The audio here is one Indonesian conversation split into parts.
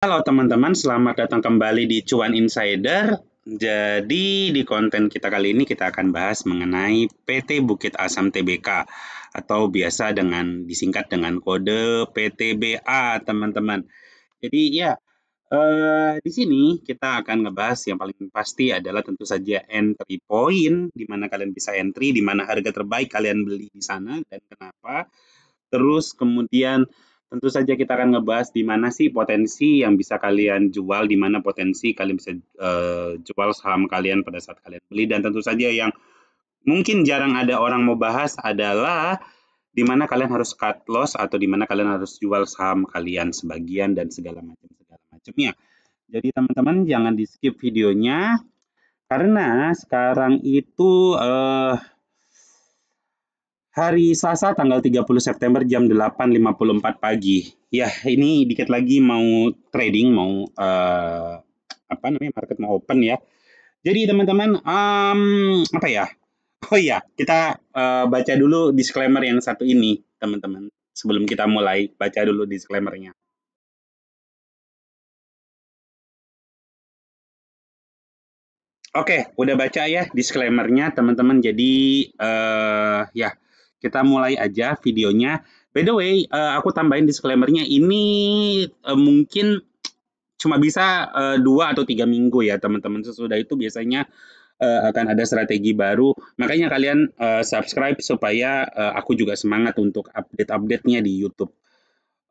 Halo teman-teman, selamat datang kembali di Cuan Insider. Jadi di konten kita kali ini kita akan bahas mengenai PT Bukit Asam Tbk atau biasa disingkat dengan kode PTBA, teman-teman. Jadi ya, di sini kita akan ngebahas yang paling pasti adalah tentu saja entry point, di mana kalian bisa entry, di mana harga terbaik kalian beli di sana dan kenapa. Terus kemudian tentu saja kita akan ngebahas di mana sih potensi yang bisa kalian jual, di mana potensi kalian bisa jual saham kalian pada saat kalian beli, dan tentu saja yang mungkin jarang ada orang mau bahas adalah di mana kalian harus cut loss atau di mana kalian harus jual saham kalian sebagian dan segala macamnya. Jadi teman-teman jangan di skip videonya karena sekarang itu hari Selasa tanggal 30 September jam 8.54 pagi. Ya, ini dikit lagi mau trading, mau market mau open ya. Jadi teman-teman, apa ya? Oh iya, kita baca dulu disclaimer yang satu ini, teman-teman. Sebelum kita mulai, baca dulu disclaimernya. Oke, udah baca ya disclaimernya, teman-teman. Jadi ya kita mulai aja videonya. By the way, aku tambahin disclaimernya ini mungkin cuma bisa 2 atau 3 minggu ya teman-teman. Sesudah itu biasanya akan ada strategi baru. Makanya kalian subscribe supaya aku juga semangat untuk update-update-nya di YouTube.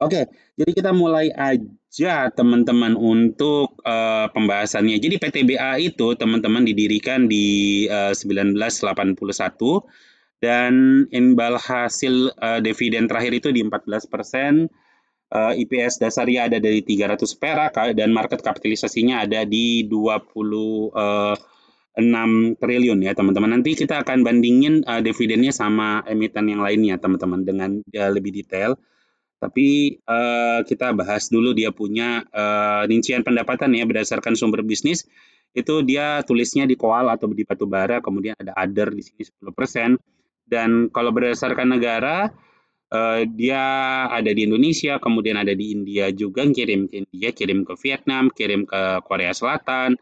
Oke, jadi kita mulai aja teman-teman untuk pembahasannya. Jadi PTBA itu teman-teman didirikan di 1981 dan imbal hasil dividen terakhir itu di 14%. IPS dasarnya ada dari 300 perak dan market kapitalisasinya ada di 26 triliun ya teman-teman. Nanti kita akan bandingin dividennya sama emiten yang lainnya teman-teman dengan lebih detail. Tapi kita bahas dulu dia punya rincian pendapatan ya berdasarkan sumber bisnis. Itu dia tulisnya di koal atau di batubara, kemudian ada other di sini 10%. Dan kalau berdasarkan negara, dia ada di Indonesia, kemudian ada di India juga, kirim ke India, kirim ke Vietnam, kirim ke Korea Selatan,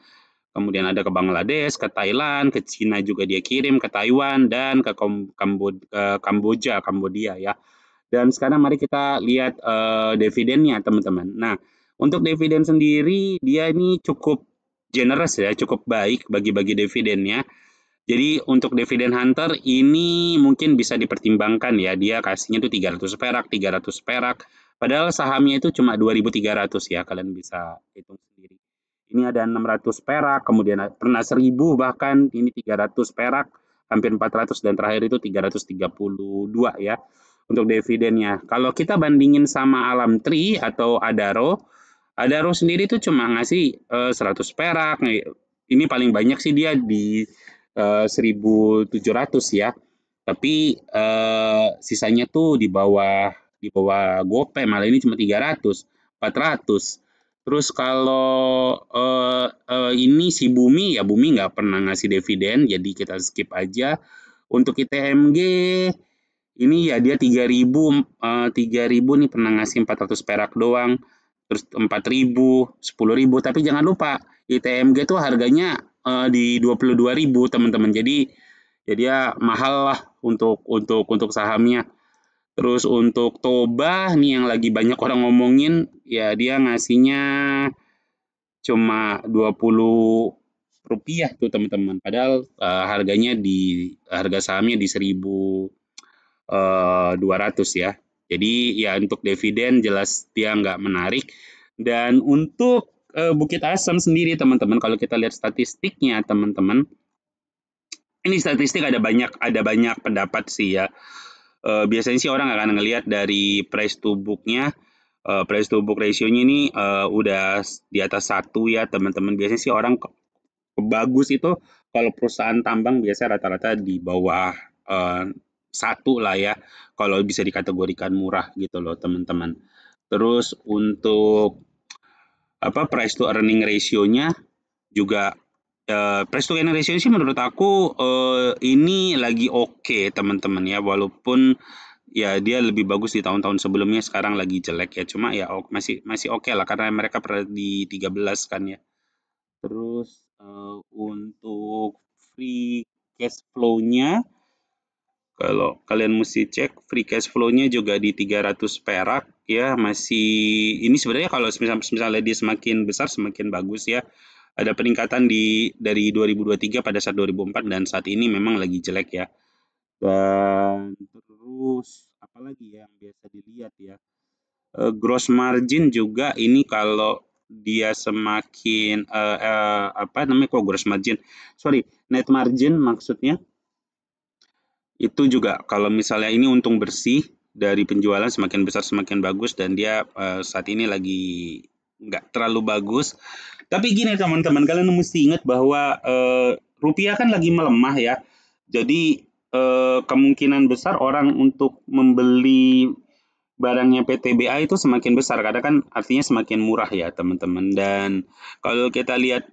kemudian ada ke Bangladesh, ke Thailand, ke Cina juga dia kirim, ke Taiwan, dan ke Kamboja ya. Dan sekarang mari kita lihat dividennya teman-teman. Nah, untuk dividen sendiri dia ini cukup generous ya, cukup baik bagi-bagi dividennya. Jadi untuk dividen hunter ini mungkin bisa dipertimbangkan ya, dia kasihnya tuh 300 perak, 300 perak. Padahal sahamnya itu cuma 2.300 ya, kalian bisa hitung sendiri. Ini ada 600 perak, kemudian pernah 1.000 bahkan, ini 300 perak, hampir 400 dan terakhir itu 332 ya untuk dividennya. Kalau kita bandingin sama Alam Tri atau Adaro, Adaro sendiri itu cuma ngasih 100 perak. Ini paling banyak sih dia di 1.700 ya. Tapi sisanya tuh di bawah GoPay, malah ini cuma 300, 400. Terus kalau ini si Bumi, ya Bumi nggak pernah ngasih dividen, jadi kita skip aja. Untuk ITMG, ini ya dia 3.000, 3.000 nih pernah ngasih 400 perak doang. Terus 4.000, 10.000, tapi jangan lupa ITMG tuh harganya di 22.000 teman-teman. Jadi ya dia mahal lah untuk sahamnya. Terus untuk Toba nih yang lagi banyak orang ngomongin, ya dia ngasihnya cuma 20 rupiah tuh teman-teman. Padahal harga sahamnya di 1.200 ya. Jadi ya untuk dividen jelas dia nggak menarik. Dan untuk Bukit Asam sendiri teman-teman, kalau kita lihat statistiknya teman-teman, ini statistik ada banyak pendapat sih ya. Biasanya sih orang akan ngelihat dari price to book-nya. Price to book ratio-nya ini udah di atas 1 ya teman-teman. Biasanya sih orang bagus itu kalau perusahaan tambang biasanya rata-rata di bawah 1 lah ya. Kalau bisa dikategorikan murah gitu loh teman-teman. Terus untuk price to earning ratio-nya juga price to earning ratio sih menurut aku ini lagi oke teman-teman ya, walaupun ya dia lebih bagus di tahun-tahun sebelumnya, sekarang lagi jelek ya. Cuma ya masih masih oke lah karena mereka pernah di 13 kan ya. Terus untuk free cash flow-nya, kalau kalian mesti cek free cash flow-nya juga di 300 perak ya, masih ini sebenarnya kalau misalnya dia semakin besar semakin bagus ya. Ada peningkatan dari 2023 pada saat 2004 dan saat ini memang lagi jelek ya. Dan terus apalagi yang biasa dilihat ya, gross margin juga ini kalau dia semakin apa namanya kok gross margin, sorry, net margin maksudnya, itu juga kalau misalnya ini untung bersih dari penjualan semakin besar semakin bagus dan dia saat ini lagi nggak terlalu bagus. Tapi gini teman-teman, kalian mesti ingat bahwa rupiah kan lagi melemah ya. Jadi kemungkinan besar orang untuk membeli barangnya PTBA itu semakin besar karena kan artinya semakin murah ya teman-teman. Dan kalau kita lihat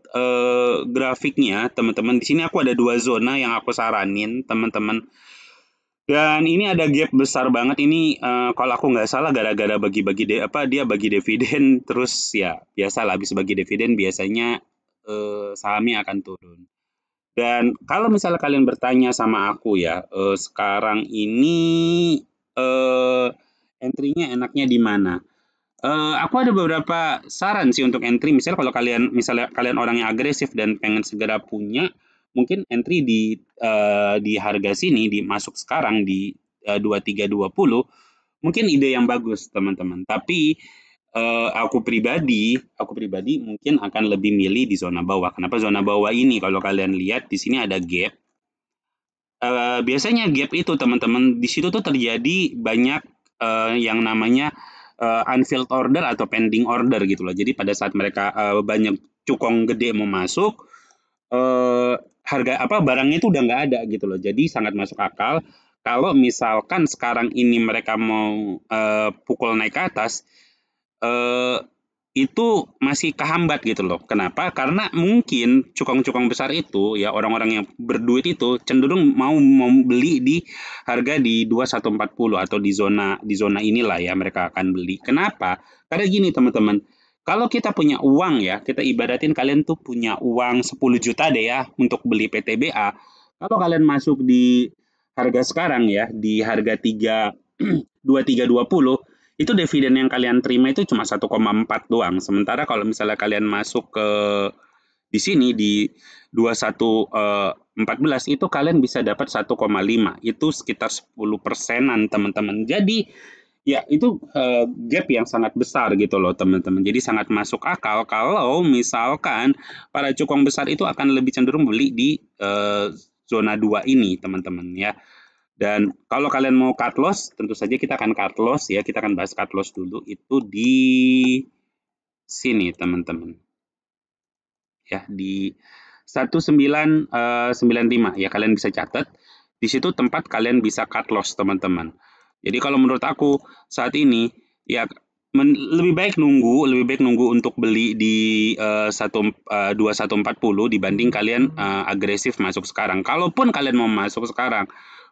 grafiknya teman-teman, di sini aku ada 2 zona yang aku saranin teman-teman. Dan ini ada gap besar banget ini kalau aku nggak salah gara-gara bagi-bagi dia bagi dividen terus ya biasalah habis bagi dividen biasanya sahamnya akan turun. Dan kalau misalnya kalian bertanya sama aku ya, sekarang ini entry-nya enaknya di mana? Aku ada beberapa saran sih untuk entry. Misalnya kalau misalnya kalian orang yang agresif dan pengen segera punya, mungkin entry di harga sini, masuk sekarang di 2320, mungkin ide yang bagus teman-teman. Tapi aku pribadi mungkin akan lebih milih di zona bawah. Kenapa zona bawah ini? Kalau kalian lihat di sini ada gap. Biasanya gap itu teman-teman di situ tuh terjadi banyak yang namanya unfilled order atau pending order gitu loh. Jadi pada saat mereka banyak cukong gede mau masuk, harga apa barangnya itu udah nggak ada gitu loh. Jadi sangat masuk akal kalau misalkan sekarang ini mereka mau pukul naik ke atas, eh, itu masih kehambat gitu loh. Kenapa? Karena mungkin cukong-cukong besar itu ya orang-orang yang berduit itu cenderung mau beli di harga di 2140 atau di zona inilah ya mereka akan beli. Kenapa? Karena gini teman-teman. Kalau kita punya uang ya, kita ibaratin kalian tuh punya uang 10 juta deh ya untuk beli PTBA. Kalau kalian masuk di harga sekarang ya, di harga 2320, itu dividen yang kalian terima itu cuma 1,4 doang. Sementara kalau misalnya kalian masuk ke di sini di 2114 itu kalian bisa dapat 1,5. Itu sekitar 10%-an teman-teman. Jadi ya itu gap yang sangat besar gitu loh teman-teman. Jadi sangat masuk akal kalau misalkan para cukong besar itu akan lebih cenderung beli di zona 2 ini teman-teman ya. Dan kalau kalian mau cut loss, tentu saja kita akan cut loss ya. Kita akan bahas cut loss dulu itu di sini teman-teman. Ya, di 1995 ya kalian bisa catat. Di situ tempat kalian bisa cut loss teman-teman. Jadi kalau menurut aku saat ini ya lebih baik nunggu untuk beli di 2140 dibanding kalian agresif masuk sekarang. Kalaupun kalian mau masuk sekarang,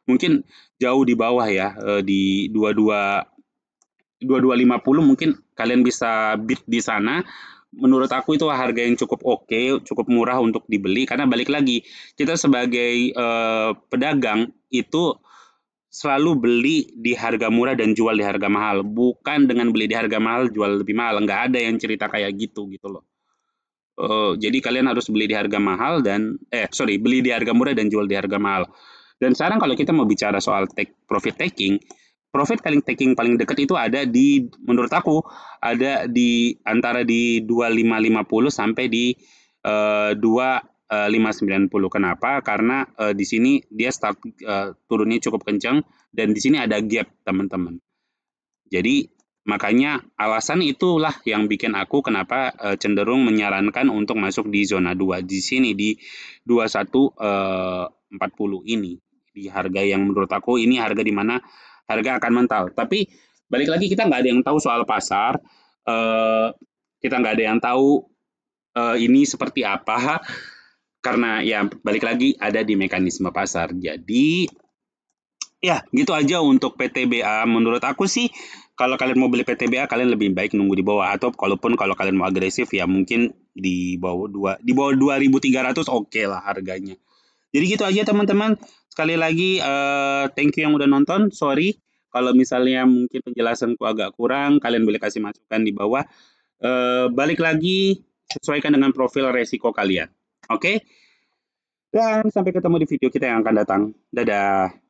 mungkin jauh di bawah ya di 2250 mungkin kalian bisa bid di sana. Menurut aku itu harga yang cukup oke, cukup murah untuk dibeli karena balik lagi kita sebagai pedagang itu selalu beli di harga murah dan jual di harga mahal, bukan dengan beli di harga mahal jual lebih mahal. Nggak ada yang cerita kayak gitu gitu loh. Jadi kalian harus beli di harga mahal beli di harga murah dan jual di harga mahal. Dan sekarang kalau kita mau bicara soal profit taking paling dekat itu ada menurut aku ada di antara di 2550 sampai di 2590. Kenapa? Karena di sini dia start turunnya cukup kencang dan di sini ada gap teman-teman. Jadi makanya alasan itulah yang bikin aku kenapa cenderung menyarankan untuk masuk di zona 2 di sini di 2140 ini. Di harga yang menurut aku ini harga di mana harga akan mental. Tapi balik lagi kita nggak ada yang tahu soal pasar. Kita nggak ada yang tahu ini seperti apa karena ya balik lagi ada di mekanisme pasar. Jadi Ya, gitu aja untuk PTBA. Menurut aku sih, kalau kalian mau beli PTBA, kalian lebih baik nunggu di bawah. Atau kalau kalian mau agresif, ya mungkin di bawah 2.300 oke lah harganya. Jadi gitu aja teman-teman. Sekali lagi, thank you yang udah nonton. Sorry kalau misalnya mungkin penjelasanku agak kurang, kalian boleh kasih masukan di bawah. Balik lagi, sesuaikan dengan profil resiko kalian. Oke? Dan sampai ketemu di video kita yang akan datang. Dadah.